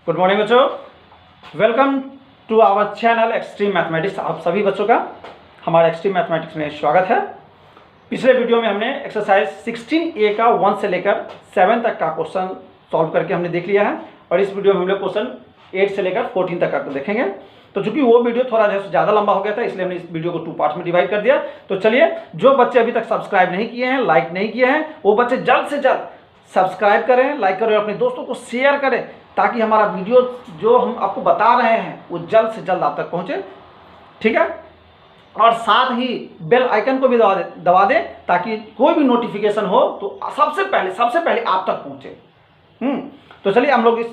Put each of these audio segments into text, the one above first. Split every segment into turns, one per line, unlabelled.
Good morning बच्चों, welcome to our channel extreme mathematics. आप सभी बच्चों का हमारे एक्सट्रीम मैथमेटिक्स में स्वागत है। पिछले वीडियो में हमने एक्सरसाइज 16A का 1 से लेकर 7 तक का क्वेश्चन सॉल्व करके हमने देख लिया है और इस वीडियो में हम लोग क्वेश्चन 8 से लेकर 14 तक का देखेंगे। तो चूंकि वो वीडियो थोड़ा ज़्यादा लंबा हो गया था, इसलिए हमने इस वीडियो को 2 पार्ट में डिवाइड कर दिया। तो चलिए, जो बच्चे अभी तक सब्सक्राइब नहीं किए हैं, लाइक नहीं किए हैं, वो बच्चे जल्द से जल्द सब्सक्राइब करें, लाइक करें और अपने दोस्तों को शेयर करें, ताकि हमारा वीडियो जो हम आपको बता रहे हैं वो जल्द से जल्द आप तक पहुंचे। ठीक है, और साथ ही बेल आइकन को भी दबा दें ताकि कोई भी नोटिफिकेशन हो तो सबसे पहले आप तक पहुंचे। तो चलिए हम लोग इस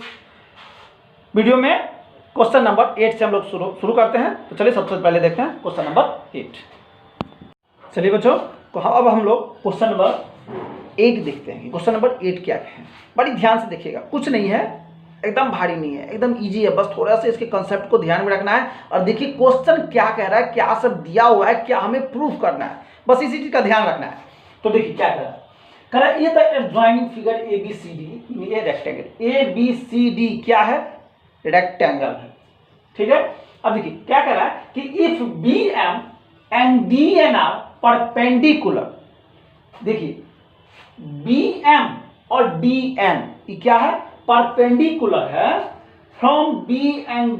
वीडियो में क्वेश्चन नंबर 8 से हम लोग शुरू करते हैं। तो चलिए सबसे पहले देखते हैं क्वेश्चन नंबर 8। चलिए बच्चों, अब हम लोग क्वेश्चन नंबर 8 देखते हैं। क्वेश्चन नंबर 8 क्या है, बड़ी ध्यान से देखिएगा। कुछ नहीं है, एकदम भारी नहीं है, एकदम इजी है। बस थोड़ा सा इसके कंसेप्ट को ध्यान में रखना है और देखिए क्वेश्चन क्या कह रहा है, क्या सब दिया हुआ है, क्या हमें प्रूफ करना है, बस इसी चीज का ध्यान रखना है। तो देखिए क्या कह रहा है, ये था एडजॉइनिंग फिगर ABCD, ये रेक्टेंगल ABCD क्या है, रेक्टेंगल है। ठीक है, अब देखिए क्या कह रहा है कि if BM and DN are perpendicular. देखिए BM और DN ये क्या है, परपेंडिकुलर है from B and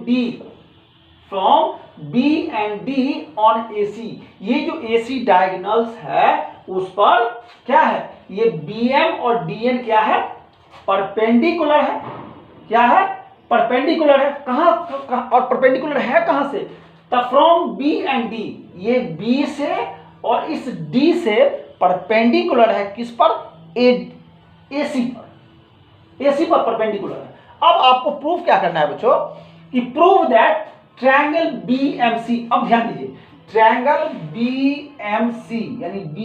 D on AC। ये जो AC डायगोनल्स है उस पर क्या है, ये BM और DN क्या है, परपेंडिकुलर है। क्या है, परपेंडिकुलर है। कहां और परपेंडिकुलर है कहां से, तब फ्रॉम B and D, ये B से और इस D से परपेंडिकुलर है किस पर, AC पर, AC पर परपेंडिकुलर है। अब आपको प्रूफ क्या करना है बच्चों, कि प्रूव दैट ट्रायंगल BMC। अब ध्यान दीजिए, ट्रायंगल BMC यानी B,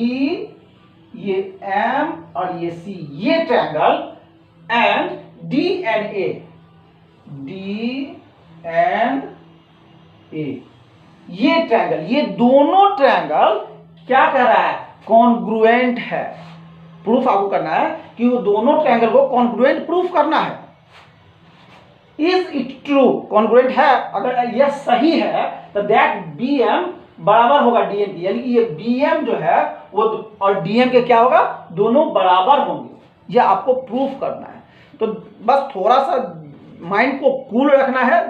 ये M और ये C, ये triangle and D and A, ये ट्रायंगल, ये दोनों ट्रायंगल क्या कह रहा है, कॉन्ग्रुएंट है। प्रूफ आपको करना है कि वो दोनों ट्रायंगल को कॉन्ग्रुएंट प्रूफ करना है। इज इट ट्रू, कॉन्ग्रुएंट है, अगर यह सही है तो दैट BM बराबर होगा DN की, यानी कि ये BM जो है वो और DM के क्या होगा, दोनों बराबर होंगे। यह आपको प्रूफ करना है। तो बस थोड़ा सा माइंड को कूल रखना है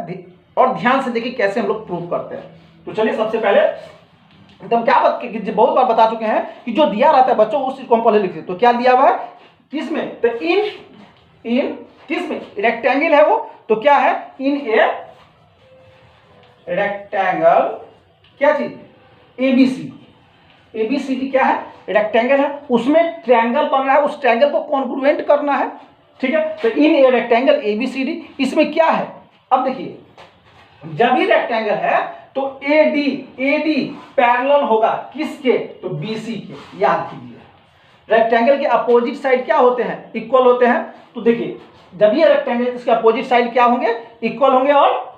और ध्यान से देखिए कैसे हम लोग प्रूफ करते हैं। तो चलिए सबसे पहले एकदम क्या बहुत बार बता चुके हैं कि जो दिया रहता है बच्चों उस चीज को हम पहले लिखते हैं। तो क्या दिया हुआ है, किस में, तो इन किस में, रेक्टेंगल है वो, तो क्या है, इन ए रेक्टेंगल, क्या चीज, ABCD क्या है, रेक्टेंगल है, उसमें ट्रायंगल बन रहा है, उस ट्रायंगल को कॉन्ग्रुएंट करना है। ठीक है, तो इन ए रेक्टेंगल ABCD, इसमें क्या है, अब देखिए जब भी रेक्टेंगल है तो AD पैरेलल होगा किसके, तो BC के। याद कीजिए रेक्टेंगल के अपोजिट साइड क्या होते हैं, इक्वल होते हैं। तो देखिए जब ये रेक्टेंगल इसके अपोजिट साइड क्या होंगे, इक्वल होंगे, और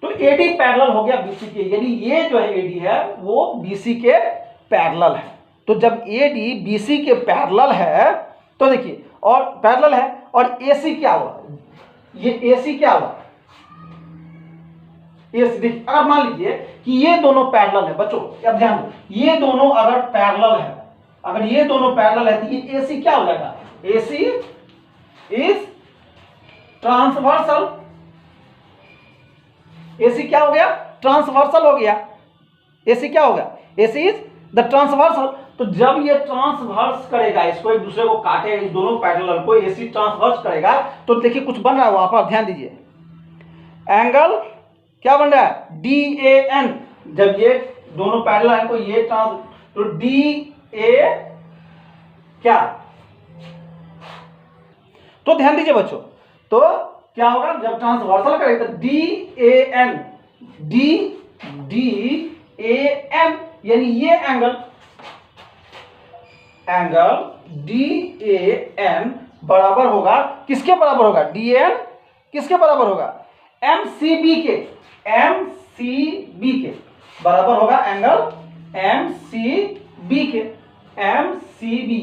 तो AD पैरेलल हो गया BC के, यानी ये जो है AD है वो BC के पैरेलल है। तो जब AD BC के पैरेलल है तो देखिए, और पैरेलल है, और AC क्या हुआ, ये AC क्या हुआ, अगर मान लीजिए कि ये दोनों पैरेलल है बच्चों, अब ध्यान दो, ये दोनों अगर पैरेलल है, अगर ये दोनों पैरेलल है तो ये AC क्या हो जाएगा, AC इज ट्रांसवर्सल। AC क्या हो गया, ट्रांसवर्सल हो गया। AC क्या हो गया, AC इज द ट्रांसवर्सल। तो जब ये ट्रांसवर्स करेगा, इसको एक दूसरे को काटेगा, इस दोनों पैरेलल को AC ट्रांसवर्स करेगा, तो देखिए कुछ बन रहा है वहां पर, ध्यान दीजिए, एंगल क्या बन रहा है, DAN। जब ये दोनों पैरेलल है तो ये तो DA क्या, तो ध्यान दीजिए बच्चों, तो क्या होगा जब ट्रांसवर्सल करेगा तो DAN यानी ये एंगल DAN बराबर होगा किसके बराबर होगा, DAN किसके बराबर होगा, MCB के बराबर होगा, एंगल MCB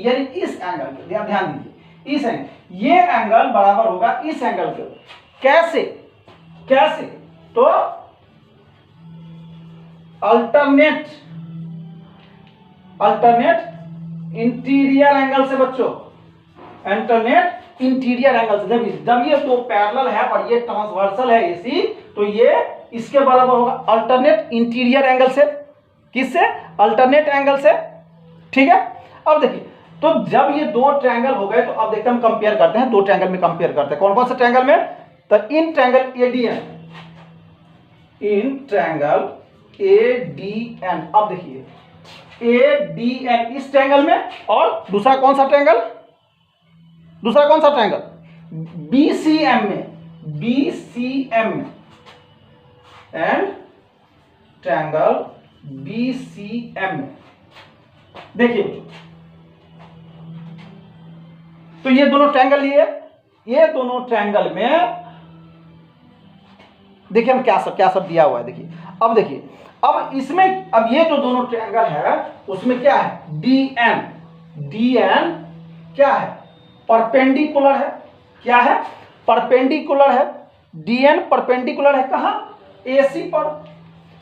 यानी इस एंगल के, ध्यान दीजिए, इस एंगल, ये एंगल बराबर होगा इस एंगल के। कैसे कैसे? तो अल्टरनेट इंटीरियर एंगल से बच्चों, अल्टरनेट इंटीरियर एंगल से। जब ये दो पैरेलल है और ये ट्रांसवर्सल है एसी, तो ये इसके बराबर होगा अल्टरनेट इंटीरियर एंगल से। किससे? अल्टरनेट एंगल से। ठीक है। अब देखिए, तो जब ये दो ट्रायंगल हो गए तो अब देखते हैं, हम कंपेयर करते हैं, दो ट्रायंगल में कंपेयर करते हैं। कौन कौन से ट्रायंगल में? तो in triangle ADN, in triangle ADN. अब देखिए एडीएन इस ट्रायंगल में, और दूसरा कौन सा ट्रायंगल? दूसरा कौन सा ट्रायंगल? बीसीएम में, बीसीएम में, एंड ट्रायंगल बीसीएम में। देखिए, तो ये दोनों ट्रायंगल लिए, ये दोनों ट्रायंगल में देखिए हम क्या सब दिया हुआ है। देखिए, अब देखिए, अब इसमें, अब ये जो दोनों ट्रायंगल है उसमें क्या है? डीएन, डीएन क्या है? परपेंडिकुलर है। क्या है? परपेंडिकुलर है। डीएन परपेंडिकुलर है कहां? एसी पर।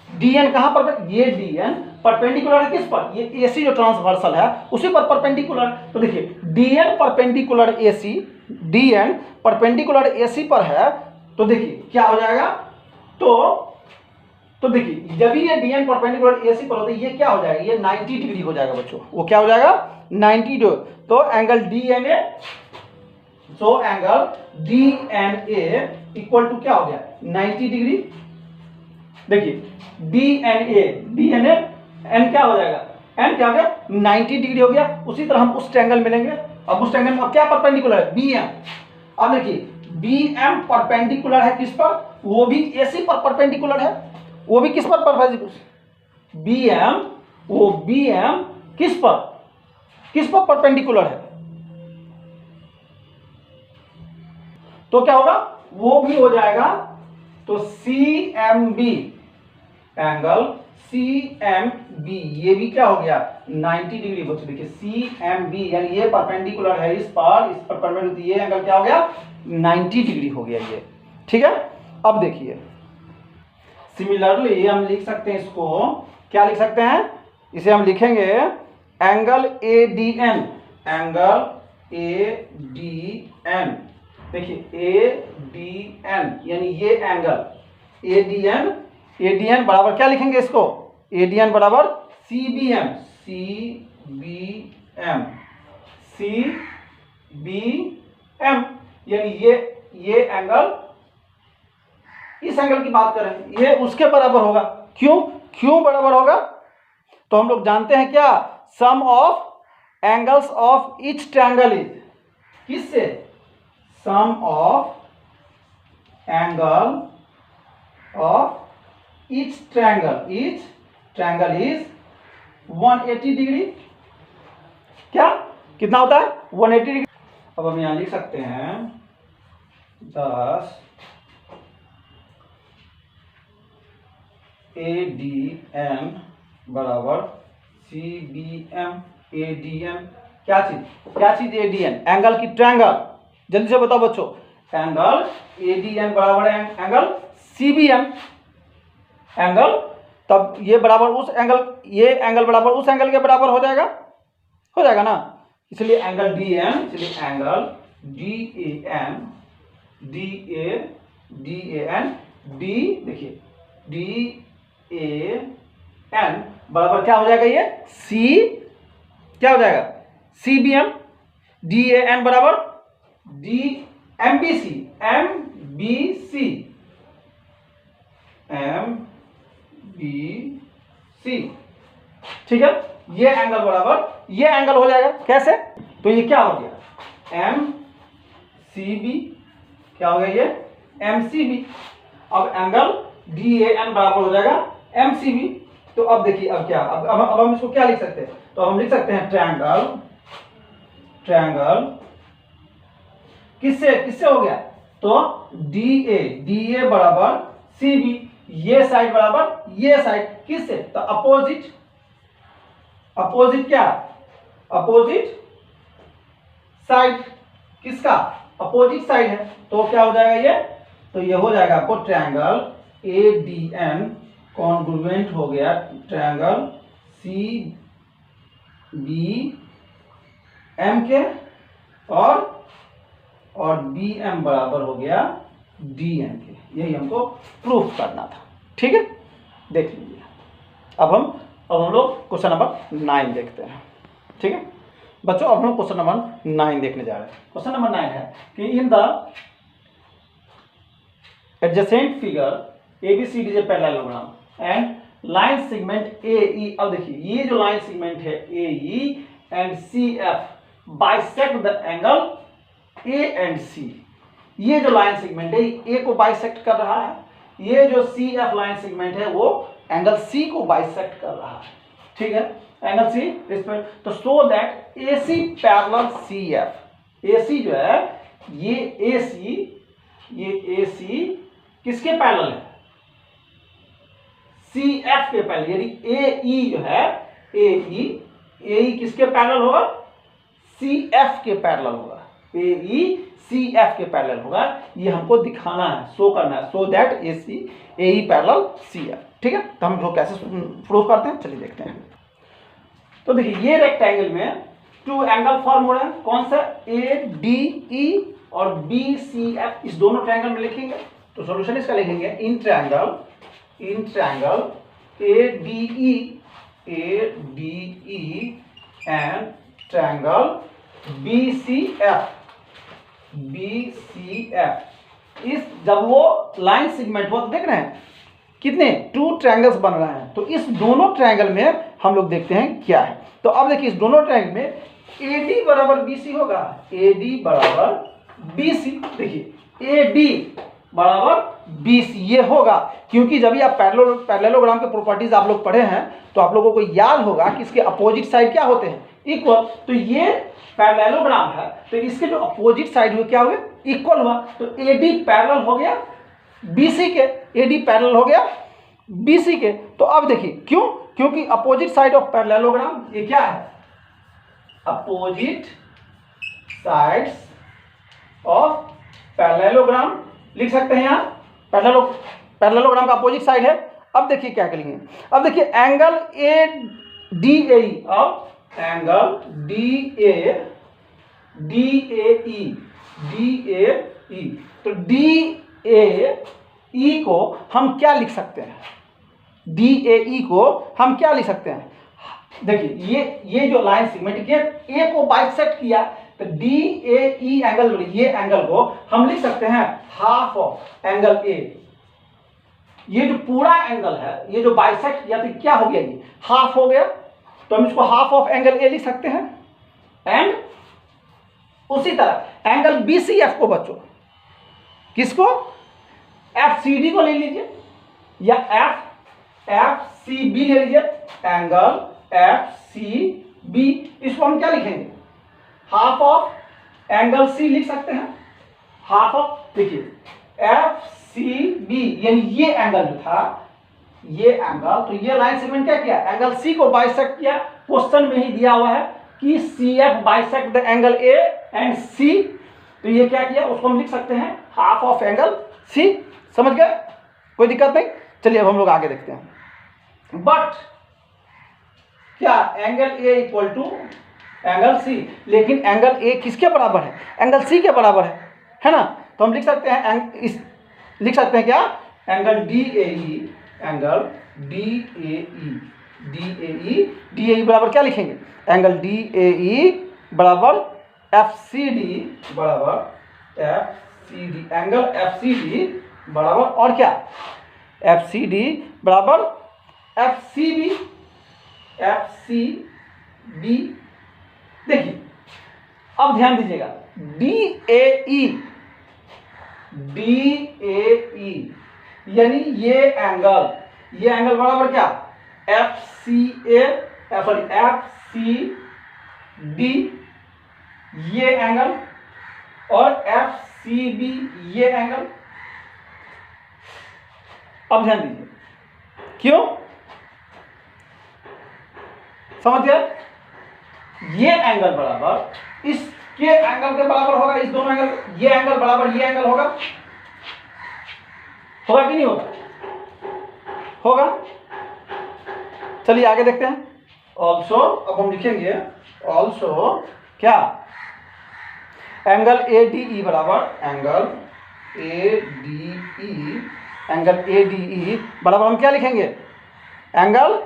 डीएन कहां पर? ये डीएन परपेंडिकुलर है किस पर? ये एसी जो ट्रांसवर्सल है उसी पर परपेंडिकुलर। तो देखिए DN perpendicular AC, DN perpendicular AC पर है, तो देखिए क्या हो जाएगा? तो देखिए, जब ये डीएन परपेंडिकुलर एसी पर होता है, ये क्या हो जाएगा? ये 90 डिग्री हो जाएगा बच्चों। वो क्या हो जाएगा? 90 डिग्री। तो angle DNA, so angle DNA equal to क्या हो गया? 90 डिग्री। देखिए डीएनए, डीएनए एन क्या हो जाएगा? एन क्या हो गया? 90 डिग्री हो गया। उसी तरह हम उस ट्रायंगल में लेंगे। अब उस ट्रायंगल में अब क्या परपेंडिकुलर है? बीएम। अब देखिए बीएम परपेंडिकुलर है किस पर? वो भी एसी पर परपेंडिकुलर है। वो भी किस पर परपेंडिकुलर? बीएम, वो बीएम किस पर परपेंडिकुलर है? तो क्या होगा? वो भी हो जाएगा। तो सीएमबी, एंगल सीएमबी, ये भी क्या हो गया? 90 डिग्री। बच्चों देखिए सीएमबी यानी ये परपेंडिकुलर है इस पर परपेंडिकुलर, ये एंगल क्या हो गया? 90 डिग्री हो गया ये। ठीक है। अब देखिए सिमिलरली हम लिख सकते हैं इसको, क्या लिख सकते हैं? इसे हम लिखेंगे एंगल एडीएन, एंगल एडीएन। देखिए एडीएन यानी ये एंगल एडीएन, एडीएन बराबर क्या लिखेंगे इसको? एडीएन बराबर सीबीएम, सीबीएम, सीबीएम यानी ये एंगल, इस एंगल की बात करें, ये उसके बराबर होगा। क्यों बराबर होगा? तो हम लोग जानते हैं क्या? Sum of angles of each triangle is, किससे? Sum of angle of each triangle is 180 degree. क्या कितना होता है? 180 डिग्री। अब हम यहां लिख सकते हैं 10 ADN बराबर CBM। ADN क्या चीज ADN? एंगल की ट्रायंगल। जल्दी से बताओ बच्चों, एंगल ADN बराबर एंगल CBM। एंगल, तब ये बराबर उस एंगल, ये एंगल बराबर उस एंगल के बराबर हो जाएगा ना। इसलिए एंगल DN, इसलिए एंगल DAN, देखिए DAN बराबर क्या हो जाएगा? ये C क्या हो जाएगा? CBM। DAN बराबर MBC, ठीक है। ये एंगल बराबर ये एंगल हो जाएगा। कैसे? तो ये क्या हो गया? MCB, क्या हो गया? ये MCB। अब एंगल DAN बराबर हो जाएगा MCB। तो अब देखिए, अब क्या, अब हम इसको क्या लिख सकते हैं? तो हम लिख सकते हैं ट्रायंगल किससे हो गया? तो DA बराबर CB, ये साइड बराबर ये साइड, किससे? तो अपोजिट क्या? Opposite side. किसका? अपोजिट साइड है। तो क्या हो जाएगा? ये तो ये हो जाएगा आपको ट्रायंगल ADN कॉन्ग्रुएंट हो गया ट्रायंगल CBM के, और BM बराबर हो गया DM के। यही हमको प्रूफ करना था। ठीक है, देख लीजिए। अब हम लोग क्वेश्चन नंबर 9 देखते हैं। ठीक है बच्चों, अब हम क्वेश्चन नंबर 9 देखने जा रहे हैं। क्वेश्चन नंबर 9 है कि in the adjacent figure ABCD is a parallelogram and line segment AE। अब देखिए ये जो लाइन सेगमेंट है AE and CF bisect the angle A and C। ये जो लाइन सेगमेंट है A को बाइसेक्ट कर रहा है, ये जो CF लाइन सेगमेंट है वो एंगल C को बाइसेक्ट कर रहा है। ठीक है, एंगल C रिस्पेक्ट, तो so that AC parallel CF। AC जो है ये AC किसके पैरेलल है? CF के पैरेलल, यानी AE जो है AE किसके पैरेलल होगा? CF के पैरेलल होगा। AE CF के पैरेलल होगा, ये हमको दिखाना है, शो करना है, so that AE parallel CF। ठीक है, तो हम जो कैसे प्रूफ करते हैं चलिए देखते हैं। तो देखिए ये रेक्टेंगल में 2 एंगल फॉर्म हो रहे हैं। कौन सा? ADE और BCF, इस दोनों ट्रायंगल में लिखेंगे। तो सॉल्यूशन इसका लिखेंगे in triangle ADE and triangle BCF। इस जब वो लाइन सेगमेंट हो तो देख रहे हैं कितने 2 ट्रायंगल्स बन रहे हैं, तो इस दोनों ट्रायंगल में हम लोग देखते हैं क्या है। तो अब देखिए इस दोनों ट्रायंगल में AD बराबर BC होगा, AD बराबर BC। देखिए AD बराबर BC ये होगा, क्योंकि जब ये आप पैरेललोग्राम के प्रॉपर्टीज आप लोग पढ़े हैं तो आप लोगों को याद होगा कि इसके अपोजिट साइड क्या होते हैं? इक्वल। तो ये पैरेललोग्राम है तो इसके जो अपोजिट साइड हुए क्या हुए? इक्वल हुआ। तो AD पैरेलल हो गया BC के, AD पैरेलल हो गया BC के। तो अब देखिए क्यों? क्योंकि अपोजिट साइड ऑफ पैरेललोग्राम ये क्या है? अपोजिट साइड्स ऑफ पैरेललोग्राम लिख सकते हैं यहाँ। पैरेललोग्राम का अपोजिट साइड है। अब देखिए क्या करेंगे, अब देखिए एंगल ADAE, अब एंगल DAE, तो DAE को हम क्या लिख सकते हैं? DAE को हम क्या लिख सकते हैं? देखिए ये जो लाइन सेगमेंट के A को बाइसेक्ट किया, तो DAE एंगल, ये एंगल को हम लिख सकते हैं हाफ ऑफ एंगल A। ये जो पूरा एंगल है, ये जो बाइसेक्ट किया तो क्या हो गया? ये हाफ हो गया, तो हम इसको हाफ ऑफ एंगल A लिख सकते हैं। एंड उसी तरह एंगल BCF को बच्चों किसको? FCD को ले लीजिए या FCB ले लीजिए, एंगल FCB, इसको हम क्या लिखेंगे? हाफ ऑफ एंगल C लिख सकते हैं, हाफ ऑफ। देखिए FCB यानी ये एंगल जो था, ये एंगल, तो ये लाइन सेगमेंट क्या किया? एंगल C को बाइसेक्ट किया। क्वेश्चन में ही दिया हुआ है कि CF bisect the angle A and C, तो ये क्या किया? उसको हम लिख सकते हैं हाफ ऑफ एंगल C। समझ गए? कोई दिक्कत नहीं। चलिए अब हम लोग आगे देखते हैं। बट क्या angle A equal to angle C, लेकिन एंगल A किसके बराबर है? एंगल C के बराबर है ना? तो हम लिख सकते हैं लिख सकते हैं क्या? एंगल DAE बराबर क्या लिखेंगे? एंगल DAE बराबर FCD एंगल FCD बराबर और क्या? FCD बराबर FCB। देखिए अब ध्यान दीजिएगा, DAE यानी ये एंगल बराबर क्या? FCD ये एंगल और FCB ये एंगल। अब ध्यान दीजिए, क्यों? समझ गए? ये एंगल बराबर इसके एंगल के बराबर होगा, इस दोनों एंगल, ये एंगल बराबर ये एंगल होगा। होगा कि नहीं होगा? होगा। चलिए आगे देखते हैं। ऑल्सो, अब हम लिखेंगे ऑल्सो क्या, एंगल ए डी ई बराबर angle A D E, angle A D E बराबर हम क्या लिखेंगे, एंगल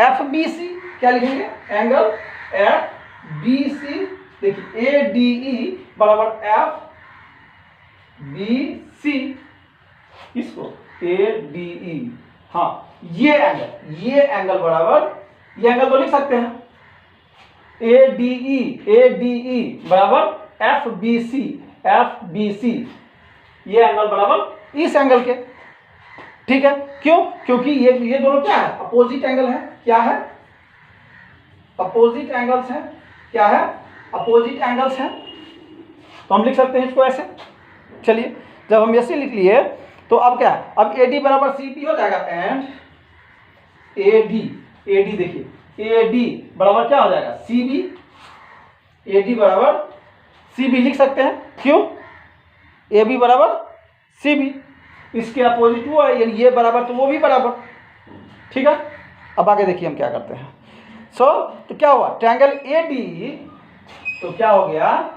एफ बी सी। क्या लिखेंगे, एंगल एफ बी सी। देखिए ए डी ई बराबर एफ बी सी, इसको ए डी ई, हाँ ये एंगल बराबर, ये एंगल तो लिख सकते हैं ए डी ई बराबर एफ बी सी, ये एंगल बराबर इस एंगल के। ठीक है, क्यों? क्योंकि ये दोनों क्या है, अपोजिट एंगल है। क्या है, अपोजिट एंगल्स है। क्या है, अपोजिट एंगल्स है। तो हम लिख सकते हैं इसको ऐसे। चलिए जब हम ऐसे लिख लिए तो अब क्या है, अब ए डी बराबर सी बी हो जाएगा, एंड ए डी देखिए ए डी बराबर क्या हो जाएगा, सी बी। ए डी बराबर सी बी लिख सकते हैं, क्यों, ए बी बराबर सी बी, इसके अपोजिट वो है, यानी ये बराबर तो वो भी बराबर। ठीक है, अब आगे देखिए हम क्या करते हैं। तो क्या हुआ, ट्रायंगल ए डी, तो क्या हो गया,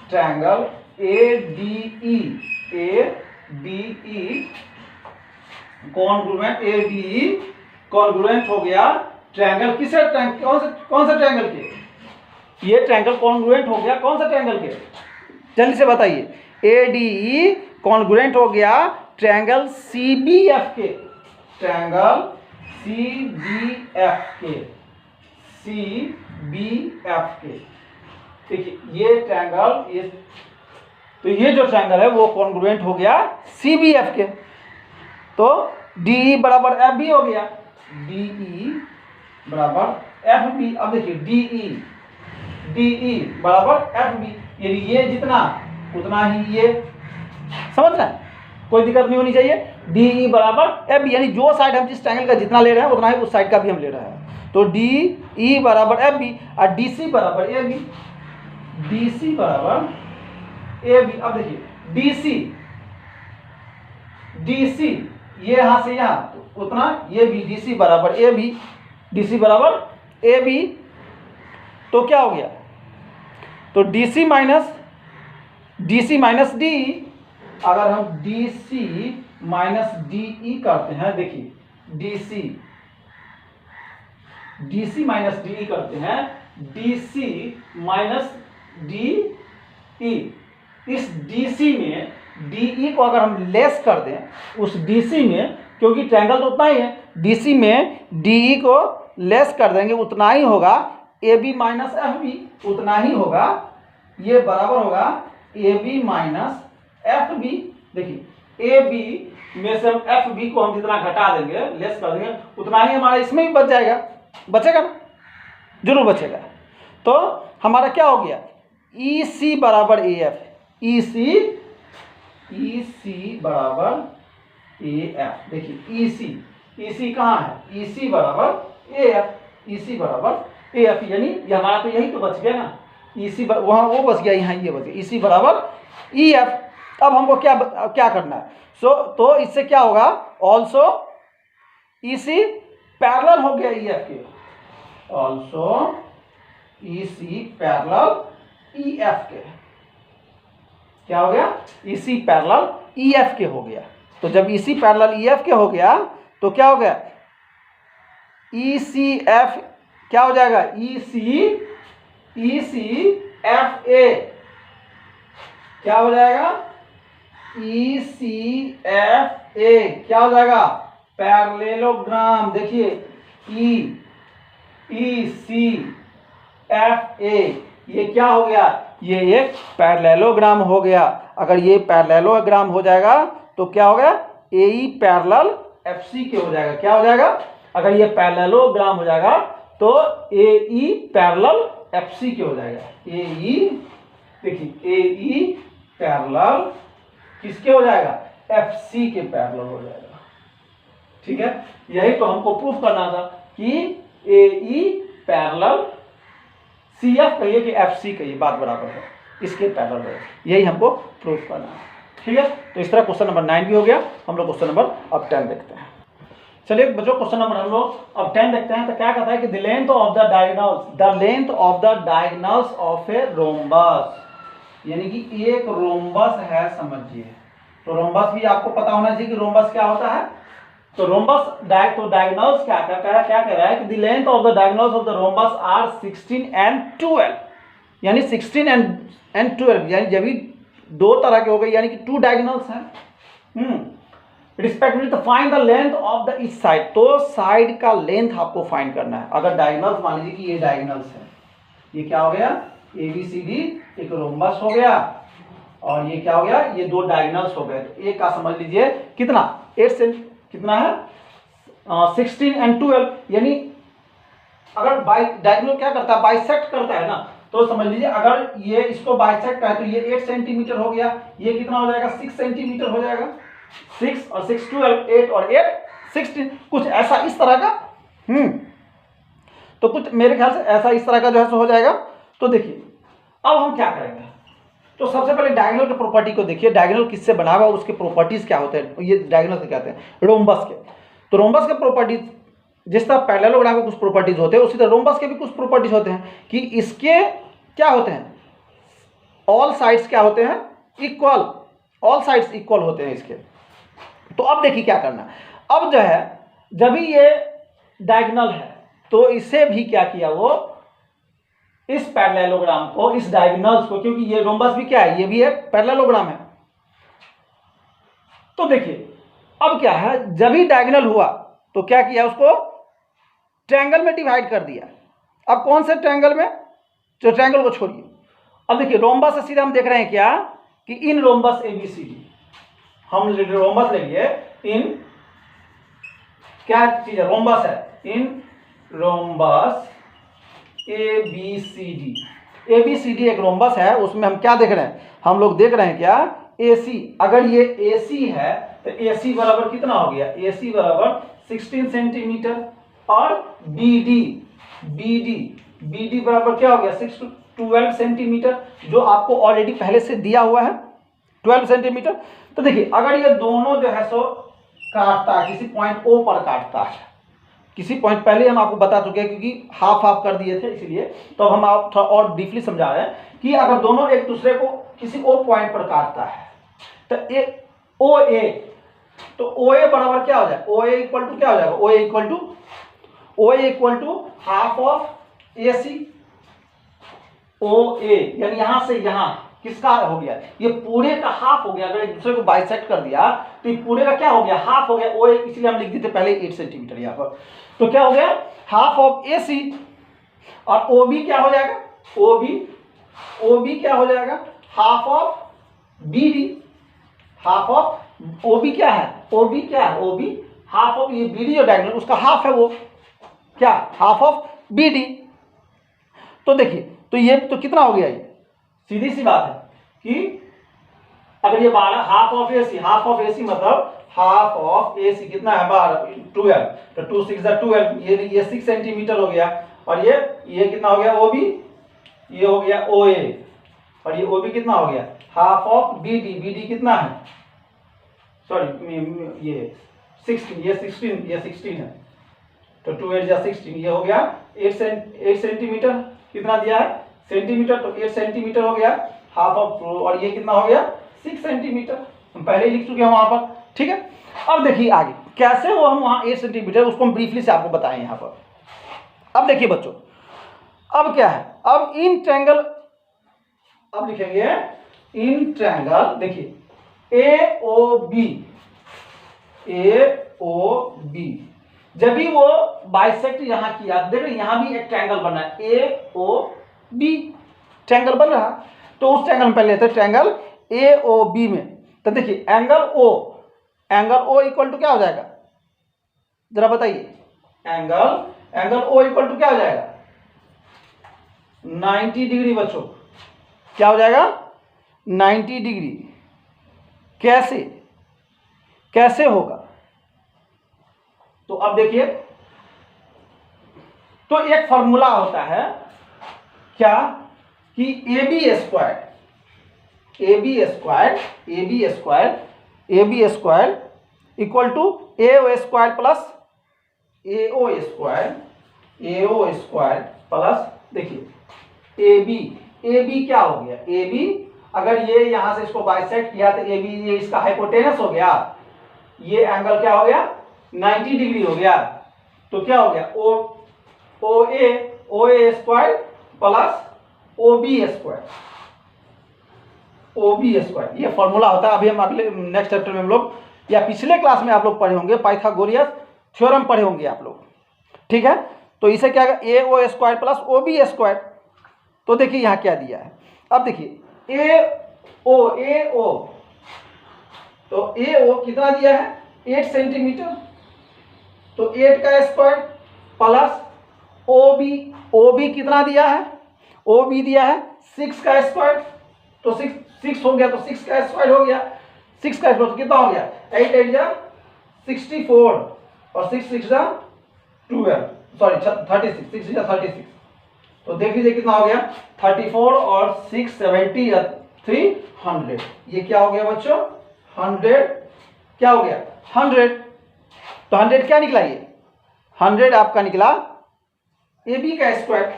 triangle A D E congruent हो गया ट्रायंगल किसे, कौन सा ट्रायंगल के, ये ट्रायंगल कॉन्ग्रुएंट हो गया कौन सा ट्रायंगल के, जल्दी से बताइए। ए डी ई कॉन्ग्रुएंट हो गया ट्रायंगल सी बी एफ के, ट्रायंगल सी बी एफ के। देखिए ये ट्रायंगल, ये तो ये जो ट्रायंगल है वो कॉन्ग्रुएंट हो गया सी बी एफ के। तो डी ई बराबर एफ बी हो गया, डी ई बराबर एफ बी। अब देखिए डी ई बराबर एफ बी, यानी ये जितना उतना ही ये, समझ रहे हैं, कोई दिक्कत नहीं होनी चाहिए। डी ई बराबर एफ बी, यानी जो साइड हम जिस ट्रायंगल का जितना ले रहे हैं उतना ही उस साइड का भी हम ले रहे हैं। तो डी ई बराबर एफ बी और डी सी बराबर ए बी, डी सी बराबर ए बी। अब देखिए डी सी ये यहां से यहां तो उतना, ये भी डी सी बराबर ए बी, डी सी बराबर ए बी। तो क्या हो गया, तो डी सी माइनस डी, अगर हम D C minus D E करते हैं, देखिए D C minus D E करते हैं, D C minus D E, इस डी सी में डी ई को अगर हम लेस कर दें उस डी सी में, क्योंकि ट्रायंगल तो उतना ही है, डी सी में डी ई को लेस कर देंगे उतना ही होगा A B minus F B, उतना ही होगा, ये बराबर होगा A B minus F B. देखिए ए बी में से हम एफ बी को हम जितना घटा देंगे, लेस कर देंगे, उतना ही हमारा इसमें भी बच जाएगा, बचेगा ना, जरूर बचेगा। तो हमारा क्या हो गया, ई सी बराबर ए एफ, ई सी बराबर ए एफ। देखिए ई सी कहाँ है, ई सी बराबर ए एफ, ई सी बराबर ए एफ, यानी ये हमारा तो यही तो बच गया ना, ई सी वहाँ वो बच गया, यहाँ ये बच गया, ई सी बराबर ई एफ। अब हमको क्या करना है, तो इससे क्या होगा, ऑल्सो ई सी पैरेलल हो गया ई एफ के, ऑल्सो ई सी पैरेलल ई एफ के। क्या हो गया, ई सी पैरेलल ई एफ के हो गया। तो जब ई सी पैरेलल ई एफ के हो गया तो क्या हो गया, ई सी एफ क्या हो जाएगा, ई सी एफ ए क्या हो जाएगा, ई सी एफ ए क्या हो जाएगा, पैरेललोग्राम। देखिए ई सी एफ ए ये क्या हो गया, ये एक पैरेललोग्राम हो गया। अगर ये पैरेललोग्राम हो जाएगा तो क्या हो गया, ए ई पैरेलल एफ सी के हो जाएगा। क्या हो जाएगा, अगर ये पैरेललोग्राम हो जाएगा तो ए ई पैरेलल एफ सी के हो जाएगा। ए ई, देखिए ए ई पैरेलल किसके हो जाएगा, एफ सी के पैरेलल हो जाएगा। ठीक है, यही तो हमको प्रूफ करना था कि ए ई पैरेलल सी एफ कहिए कि एफ सी कहिए, बात बराबर है, इसके पैरेलल है, यही हमको प्रूफ करना है। ठीक है, तो इस तरह क्वेश्चन नंबर 9 भी हो गया। हम लोग क्वेश्चन नंबर अब 10 देखते हैं। चलिए बच्चों, क्वेश्चन नंबर हम लोग अब 10 देखते हैं। तो क्या कहता है कि the length of the diagonals of a rhombus, यानी कि एक रोम्बस है समझिए। तो रोम्बस भी आपको पता होना चाहिए कि रोम्बस क्या होता है। तो रोम्बस डायगोनल्स क्या कह रहा है कि the length of the diagonals of the rhombus are 16 and 12, यानी 16 and 12, यानी जब भी दो तरह के हो गए, यानी कि 2 डायगोनल्स हैं। रिस्पेक्टिवली तो find the length of the each side, तो साइड का लेंथ आपको फाइंड करना है। अगर डायगोनल्स मान लीजिए कि ये डायगोनल्स है, ये क्या हो गया, ABCD एक रोम्बस हो गया, और ये क्या हो गया, ये 2 डायगोनल्स हो गए। तो एक का समझ लीजिए कितना 8 से कितना है 16 and 12, यानी अगर डायगोनल क्या करता है, बाइसेक्ट करता है ना, तो समझ लीजिए अगर ये इसको बाइसेक्ट का है तो ये 8 सेंटीमीटर हो गया, ये कितना हो जाएगा 6 सेंटीमीटर हो जाएगा। 6 और 6 12, 8 और 8 16, कुछ ऐसा इस तरह का। तो कुछ मेरे ख्याल से ऐसा इस तरह का जो है सो हो जाएगा। तो देखिए अब हम क्या करेंगे, तो सबसे पहले डायगोनल के प्रॉपर्टी को देखिए, डायगोनल किससे बना हुआ और उसके प्रॉपर्टीज क्या होते हैं। ये डायगोनल से कहते हैं रोम्बस के। तो रोम्बस के प्रॉपर्टीज, जिस तरह पैरेललोग्राम के कुछ प्रॉपर्टीज होते हैं, उसी तरह रोम्बस के भी कुछ प्रॉपर्टीज होते हैं कि इसके क्या होते हैं, ऑल साइड्स क्या होते हैं, इक्वल, ऑल साइड्स इक्वल होते हैं इसके। तो अब देखिए क्या करना, अब जो है जब भी ये डायगोनल है तो इसे भी क्या किया, वो इस पैरेललोग्राम को, इस डायगोनल्स को, क्योंकि ये रोम्बस भी क्या है, ये भी एक पैरेललोग्राम है। तो देखिए अब क्या है, जब ही डायगोनल हुआ तो क्या किया, उसको ट्रायंगल में डिवाइड कर दिया। अब कौन से ट्रायंगल में, जो ट्रायंगल को छोड़िए। अब देखिए रोम्बस से सीधे हम देख रहे हैं क्या कि इन रोम्बस ABCD, हम रोम्बस लेंगे इन, क्या चीज है, रोम्बस है, इन रोम्बस ABCD एक रोम्बस है, उसमें हम क्या देख रहे हैं, हम लोग देख रहे हैं क्या, AC। अगर ये AC है तो AC बराबर कितना हो गया, AC बराबर 16 सेंटीमीटर, और BD बराबर क्या हो गया 6 to 12 सेंटीमीटर, जो आपको ऑलरेडी पहले से दिया हुआ है 12 सेंटीमीटर। तो देखिए अगर ये दोनों जो है सो काटता है, किसी पॉइंट O पर काटता है, किसी पॉइंट पहले हम आपको बता चुके हैं क्योंकि हाफ हाफ कर दिए थे इसलिए, तो अब हम आप थोड़ा और डीपली समझा रहे हैं कि अगर दोनों एक दूसरे को किसी O पॉइंट पर काटता है तो एक OA, तो OA बराबर क्या हो जाए, OA इक्वल टू क्या हो जाएगा, OA equal to half of AC। OA यानी यहां से यहां किसका हो गया, ये पूरे का हाफ हो गया। अगर एक दूसरे को बाइसेक्ट कर दिया तो ये पूरे का क्या हो गया, हाफ हो गया। OA इसलिए हम लिख देते पहले 8 सेंटीमीटर यहाँ पर, तो क्या हो गया हाफ ऑफ AC, और OB क्या हो जाएगा, OB क्या हो जाएगा, half of BD। Half of OB क्या है, OB हाफ ऑफ ये BD जो डायगोनल उसका हाफ है, वो क्या, हाफ ऑफ BD। तो देखिए तो ये तो कितना हो गया, ये सीधी सी बात है कि अगर ये 12 हाफ ऑफ AC मतलब हाफ ऑफ AC कितना है 12, तो 2 6 12, ये 6 सेंटीमीटर हो गया, और ये कितना हो गया OB, ये हो गया OA, और ये OB कितना हो गया हाफ ऑफ BD कितना है, सॉरी ये 16 है, तो 2 8 जा 16, ये हो गया 8 सेंटीमीटर, कितना दिया है सेंटीमीटर, तो 8 सेंटीमीटर हो गया हाफ ऑफ, और ये कितना हो गया 6 सेंटीमीटर, हम पहले ही लिख चुके हैं वहां पर। ठीक है, अब देखिए आगे कैसे वो हम वहां 8 सेंटीमीटर, उसको हम ब्रीफली से आपको बताएं यहां पर। अब देखिए बच्चों, अब क्या है, अब इन ट्रायंगल, अब लिखेंगे इन ट्रायंगल, देखिए AOB, जब भी वो बाइसेक्ट यहां किया, देख रहे यहां भी एक ट्रायंगल बना है, AOB ट्रायंगल बन रहा, तो उस ट्रायंगल में पहले लेते हैं ट्रायंगल AOB में। तो देखिए एंगल O इक्वल टू क्या हो जाएगा, जरा बताइए, एंगल O इक्वल टू क्या हो जाएगा 90 डिग्री। बच्चों क्या हो जाएगा 90 डिग्री, कैसे होगा, तो अब देखिए, तो एक फॉर्मूला होता है क्या कि AB square A B square equal to A O square plus A O square plus, देखिए ए बी क्या हो गया, ए बी अगर ये यहां से इसको बाइसेक्ट किया तो ए बी ये इसका हाइपोटेनस हो गया, ये एंगल क्या हो गया 90 डिग्री हो गया, तो क्या हो गया O A square plus O B square, ये फॉर्मूला होता है। अभी हम अगले नेक्स्ट चैप्टर में हम लोग या पिछले क्लास में आप लोग पढ़े होंगे, पाइथागोरस थ्योरम पढ़े होंगे आप लोग, ठीक है। तो इसे क्या A O square plus O B square, तो देखिए यहाँ क्या दिया है, अब देखिए ए ओ तो ए ओ कितना दिया है 8 सेंटीमीटर, तो 8 का स्क्वायर प्लस ओ बी कितना दिया है, ओ बी दिया है 6 का स्क्वायर, तो 6 हो गया, तो 6 का स्क्वायर हो गया, 6 का स्क्वायर तो कितना हो गया 8 8 जा 64 और 6 6 जा 12 सॉरी 36 6 जा 36, तो देख लीजिए कितना हो गया 34 और 6 70 या 300, ये क्या हो गया बच्चों 100, क्या हो गया 100, तो 100 क्या निकला, ये 100 आपका निकला ए बी का स्क्वायर,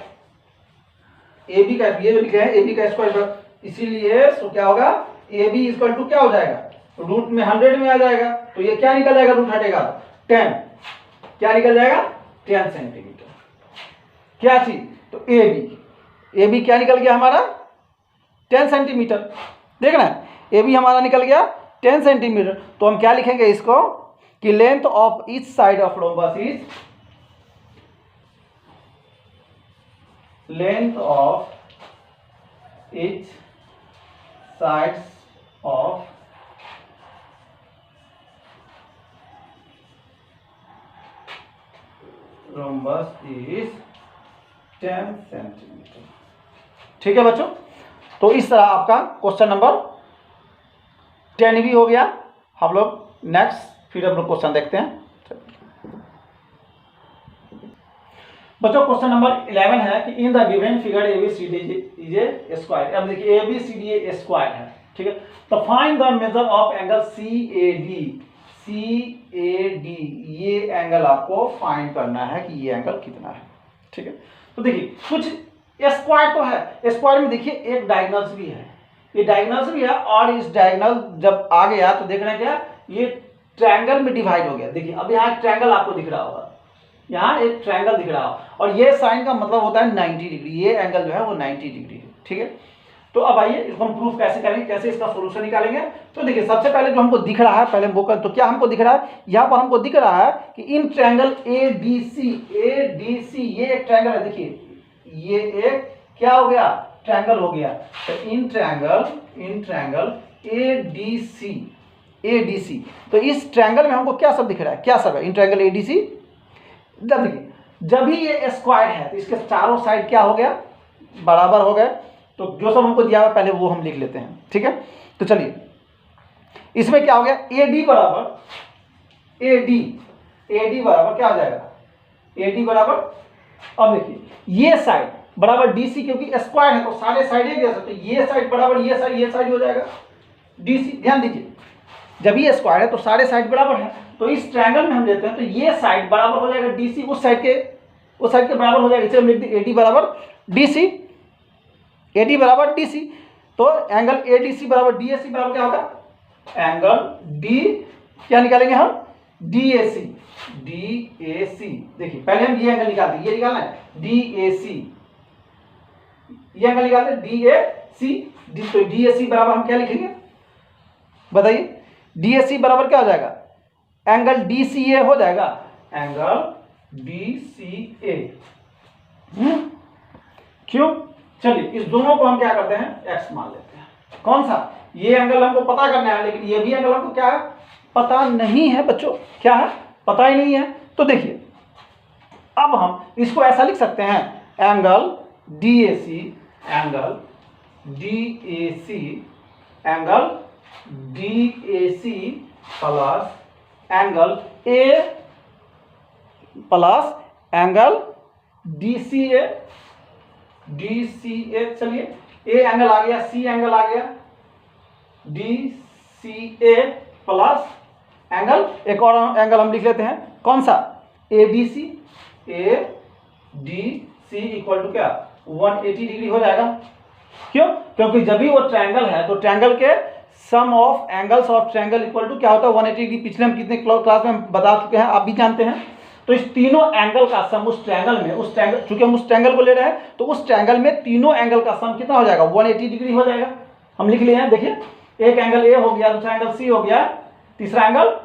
ए बी का ये जो लिखे हैं ए बी का स्क्वायर, इसीलिए तो क्या होगा ए बी इक्वल टू क्या हो जाएगा रूट में 100 में आ जाएगा, तो ये क्या निकल जाएगा रूट हटेगा 10, क्या निकल जाएगा 10 सेंटीमीटर, क्या चीज, तो ए बी क्या निकल गया हमारा 10 सेंटीमीटर, देखना ए बी हमारा निकल गया 10 सेंटीमीटर, तो हम क्या लिखेंगे इसको कि length of each side of rhombus is, length of each sides of rhombus is 10 centimetre, ठीक है बच्चों। तो इस तरह आपका क्वेश्चन नंबर 10 भी हो गया। हम लोग नेक्स्ट फिर हम लोग क्वेश्चन देखते हैं बच्चों। क्वेश्चन नंबर 11 है कि in the given figure ABCD is a square, अब देखिए ABCD ए स्क्वायर है, ठीक है, तो find the measure of angle CAD, ये एंगल आपको फाइंड करना है कि ये एंगल कितना है, ठीक है। तो देखिए कुछ स्क्वायर तो है, स्क्वायर में देखिए एक डायगोनल्स भी है, ये डायगोनल्स भी है, और इस डायगोनल जब आ गया तो देखना क्या ये ट्रायंगल में डिवाइड हो गया, देखिए अब यहाँ एक ट्रायंगल आपको दिख रहा होगा, यहाँ एक ट्रायंगल दिख रहा हो, और ये साइन का मतलब होता है 90 डिग्री, ये एंगल जो है वो 90 डिग्री है, ठीक है। तो अब आइए इसको हम प्रूफ कैसे करेंगे, कैसे इसका सोल्यूशन निकालेंगे। तो देखिए सबसे पहले जो हमको दिख रहा है पहले वो कर, तो क्या हमको दिख रहा है, यहाँ पर हमको दिख रहा है कि इन ट्रायंगल ADC ये एक ट्रायंगल है, देखिए ये एक क्या हो गया ट्रायंगल हो गया, तो इन ट्रायंगल ADC, तो इस ट्रायंगल में हमको क्या सब दिख रहा है, क्या सब है इन ट्रायंगल ADC, जब देखिए जब भी ये स्क्वायर है तो इसके चारों साइड क्या हो गया बराबर हो गए, तो जो सब हमको दिया हुआ पहले वो हम लिख लेते हैं, ठीक है। तो चलिए इसमें क्या हो गया AD बराबर क्या हो जाएगा AD बराबर, अब देखिए ये साइड बराबर DC, क्योंकि स्क्वायर है तो सारे साइड एक जैसे, तो ये साइड बराबर ये साइड हो जाएगा DC, ध्यान दीजिए जब ये स्क्वायर है तो सारे साइड बराबर है, तो इस ट्रायंगल में हम लेते हैं तो ये साइड बराबर हो जाएगा DC, उस साइड के बराबर हो जाएगा, इसे हम लिख दें AD बराबर DC, तो एंगल ADC बराबर DAC बराबर क्या होगा एंगल D, क्या निकालेंगे हम DAC, देखिए पहले हम ये एंगल निकालते हैं, ये निकालना है DAC, ये एंगल निकालते हैं DAC, तो DAC बराबर हम क्या लिखेंगे बताइए, DAC बराबर क्या हो जाएगा एंगल DCA हो जाएगा, एंगल DCA, क्यों, चलिए इस दोनों को हम क्या करते हैं x मान लेते हैं, कौन सा ये एंगल हमको पता करना है, लेकिन ये भी एंगल हमको क्या है पता नहीं है बच्चों, क्या है पता ही नहीं है। तो देखिए अब हम इसको ऐसा लिख सकते हैं angle DAC plus angle A plus angle DCA, चलिए A एंगल आ गया, C एंगल आ गया, DCA प्लस एंगल, एक और एंगल हम लिख लेते हैं, कौन सा, ABC, ADC इक्वल टू क्या 180 डिग्री हो जाएगा। क्यों? क्योंकि जब भी वो ट्रायंगल है तो ट्रायंगल के sum of angles of triangle equal to क्या होता है 180 डिग्री। पिछले हम कितने क्लास में बता चुके हैं, आप भी जानते हैं। तो इस तीनों एंगल का सम उस ट्रायंगल में, उस ट्रायंगल, चूंकि हम उस ट्रायंगल को ले रहे हैं तो उस ट्रायंगल में तीनों एंगल का सम कितना हो जाएगा 180 डिग्री हो जाएगा। हम लिख लिए हैं, देखिए एक एंगल ए हो गया, दूसरा एंगल सी हो गया, तीसरा एंगल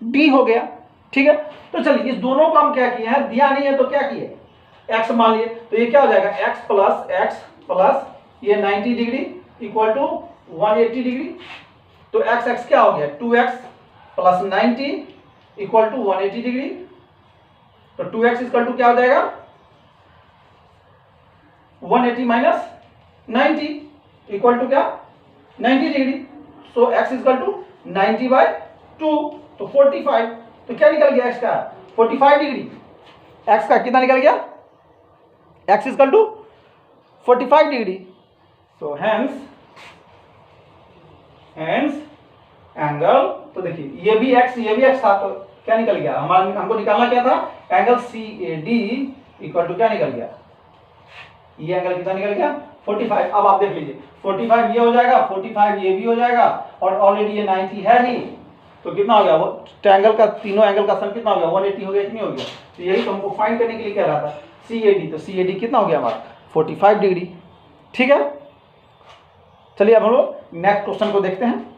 डी हो गया। ठीक है, तो चलिए इस दोनों को हम क्या किए हैं, दिया नहीं है तो क्या किए, एक्स मान लिए, तो ये क्या हो जाएगा एक्स प्लस ये 90 डिग्री इक्वल टू 180 डिग्री। तो एक्स क्या हो गया 2x plus 90 equal to 180 degree. तो 2x इक्वल टू क्या हो जाएगा 180 माइनस 90 इक्वल टू क्या 90 degree. So x equal to 90/2 तो 45। तो क्या निकल गया x का 45 डिग्री। x का कितना निकल गया, x equal to 45 degree. So hence angle, तो देखिए ये भी x था, तो क्या निकल गया हमको निकालना क्या था, एंगल CAD इक्वल टू क्या निकल गया, ये एंगल कितना निकल गया 45। अब आप देख लीजिए 45 ये हो जाएगा, 45 ये भी हो जाएगा, और ऑलरेडी ये 90 है ही, तो कितना हो गया वो ट्रायंगल का तीनों एंगल का सम कितना हो गया 180 हो गया, इतनी हो गया। तो यही तो हमको फाइंड करने के लिए कह रहा था CAD। तो CAD कितना हो गया हमारा 45 डिग्री। ठीक है, चलिए अब हम लोग नेक्स्ट क्वेश्चन को देखते हैं।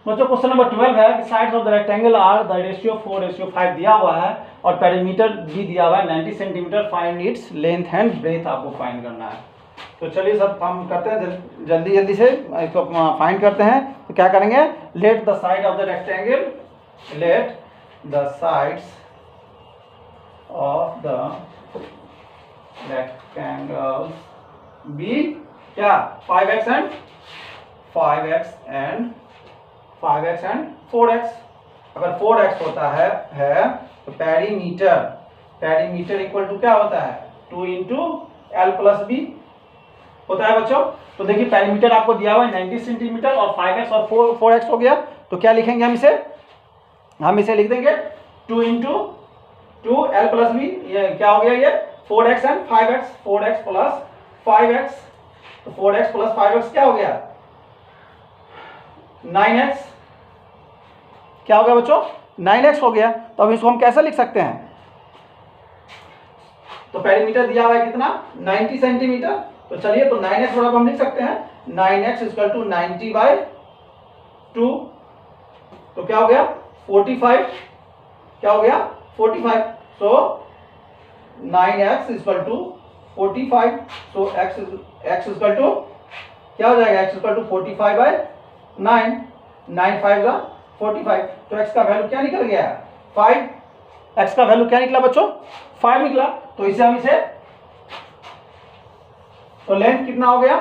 बच्चों क्वेश्चन नंबर 12 है कि sides of the rectangle are the ratio 4:5 दिया हुआ है और पेरीमीटर भी दिया हुआ है 90 centimetre, find its length and breadth आपको फाइंड करना है। तो चलिए सब हम करते हैं जल्दी से इसको फाइंड करते हैं। तो क्या करेंगे, let the side of the rectangle, let the sides of the rectangle be क्या 5x एंड 4x। अगर 4x होता है तो पेरीमीटर इक्वल टू क्या होता है 2 इंटू एल प्लस बी होता है बच्चों। तो देखिए पेरीमीटर आपको दिया हुआ है 90 सेंटीमीटर और 5x और 4x हो गया। तो क्या लिखेंगे हम इसे लिख देंगे 2 इंटू 2 एल प्लस बी, ये क्या हो गया ये 4x and 5x, 4x plus 5x। तो 4x प्लस 5x क्या हो गया 9x। क्या हो गया बच्चों 9x हो गया। तो अब इसको हम कैसे लिख सकते हैं, तो पेरीमीटर दिया हुआ है कितना 90 सेंटीमीटर। तो चलिए तो 9x थोड़ा हम लिख सकते हैं 9x इक्वल टू 90/2। तो क्या हो गया 45, क्या हो गया 45। So 9x equal to 45। So x equal to क्या हो जाएगा, x इक्वल टू 45/9, 9 5 45। तो x का वैल्यू क्या निकल गया 5। x का वैल्यू क्या निकला बच्चों 5 निकला। तो इसे हम तो लेंथ कितना हो गया,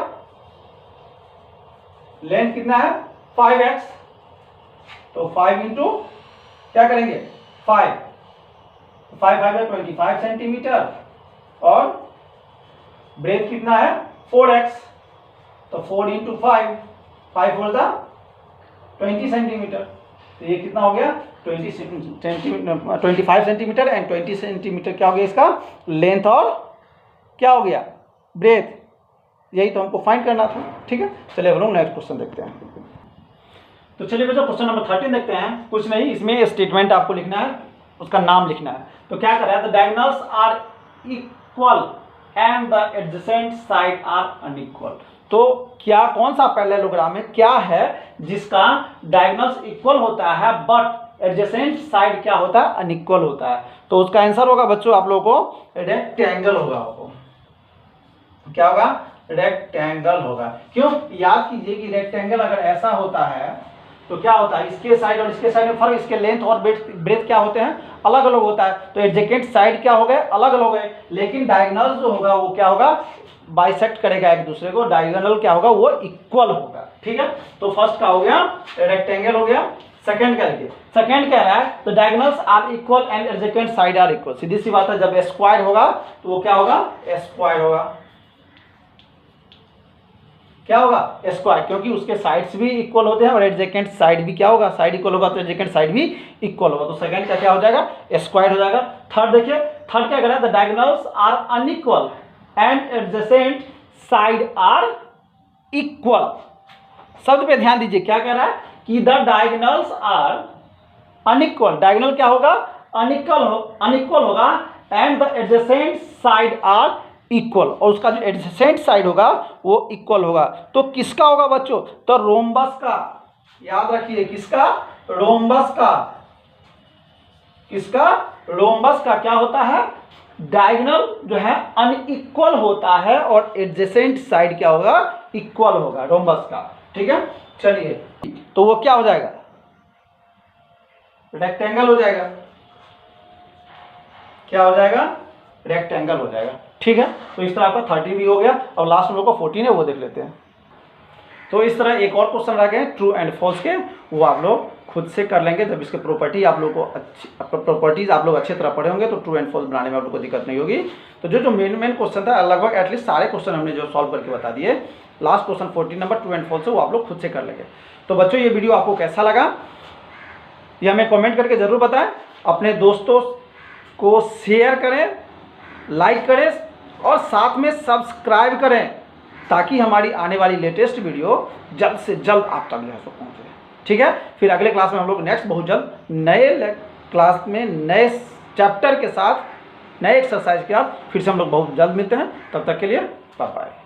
लेंथ कितना है 5x। तो 5 इंटू क्या करेंगे 5 5 25 सेंटीमीटर, और ब्रेथ कितना है 4x। तो 4 इंटू 5 4 20 सेंटीमीटर। तो ये कितना हो गया 25 सेंटीमीटर एंड 20 सेंटीमीटर क्या हो गया इसका लेंथ और क्या हो गया ब्रेथ। यही तो हमको फाइंड करना था। ठीक है, चलिए हम लोग नेक्स्ट क्वेश्चन देखते हैं। तो चलिए बच्चों क्वेश्चन नंबर 13 देखते हैं। कुछ नहीं, इसमें स्टेटमेंट आपको लिखना है, उसका नाम लिखना है। तो क्या कर रहा है, the diagonals are equal and the adjacent side are unequal. तो क्या कौन सा पैरेललोग्राम में क्या है जिसका डायगोनल्स इक्वल होता है बट एडजेसेंट साइड क्या होता है अनइक्वल होता है। तो उसका आंसर होगा बच्चों आप लोगों को रेक्टेंगल होगा। क्या होगा रेक्टेंगल होगा। क्यों, याद कीजिए कि रेक्टेंगल अगर ऐसा होता है तो क्या होता है, इसके साइड और इसके साइड में फर्क, इसके लेंथ और ब्रेथ क्या होते हैं अलग अलग होता है। तो एडजेसेंट साइड क्या हो गए अलग अलग हो गए, लेकिन डायगोनल जो होगा वो क्या होगा बाइसेक्ट करेगा एक दूसरे को, डायगोनल क्या होगा वो इक्वल होगा। ठीक है, तो फर्स्ट का हो गया रेक्टेंगल हो गया। सेकंड क्या लिखिए, सेकंड कह रहा है the diagonals are equal and adjacent side are equal. सीधी सी बात है, जब स्क्वायर होगा तो वो क्या होगा स्क्वायर होगा। क्या होगा स्क्वायर, क्योंकि उसके साइड्स भी इक्वल होते हैं और एडजेकेंट साइड भी क्या होगा, साइड इक्वल होगा तो एडजेकेंट साइड भी इक्वल होगा, तो सेकंड का क्या हो जाएगा स्क्वायर हो जाएगा। थर्ड देखिए, थर्ड क्या कह रहा है, the diagonals are unequal and adjacent side are equal. शब्द पे ध्यान दीजिए, क्या कह रहा है कि the diagonals are unequal, diagonal क्या होगा अनइक्वल होगा and the adjacent side are equal, और उसका जो एडजेसेंट साइड होगा वो इक्वल होगा। तो किसका होगा बच्चों, तो रोम्बस का, याद रखिए किसका, रोम्बस का। किसका, रोम्बस का क्या होता है, डायगोनल जो है अनइक्वल होता है और एडजेसेंट साइड क्या होगा, इक्वल होगा रोम्बस का। ठीक है, चलिए तो वो क्या हो जाएगा, रेक्टेंगल हो जाएगा। क्या हो जाएगा, रेक्टेंगल हो जाएगा। ठीक है, तो इस तरह आपका 30 भी हो गया। और लास्ट में लोग को 14 है वो देख लेते हैं। तो इस तरह एक और क्वेश्चन रह गए ट्रू एंड फॉल्स के, वो आप लोग खुद से कर लेंगे जब इसके प्रॉपर्टी आप लोग को प्रॉपर्टीज आप लोग अच्छी तरह पढ़े होंगे तो ट्रू एंड फॉल्स बनाने में आप लोग को दिक्कत नहीं होगी। तो जो मेन क्वेश्चन था लगभग एटलीस्ट सारे क्वेश्चन हमने जो सॉल्व करके बता दिए। Last question 14 number true and false है, वो आप लोग खुद से कर लेंगे। तो बच्चों ये वीडियो आपको कैसा लगा ये हमें कमेंट करके ज़रूर बताएं। अपने दोस्तों को शेयर करें, लाइक करें और साथ में सब्सक्राइब करें ताकि हमारी आने वाली लेटेस्ट वीडियो जल्द से जल्द आप तक जो है पहुँचे। ठीक है, फिर अगले क्लास में हम लोग नेक्स्ट बहुत जल्द नए क्लास में नए चैप्टर के साथ नए एक्सरसाइज के साथ फिर से हम लोग बहुत जल्द मिलते हैं। तब तक के लिए बाय बाय।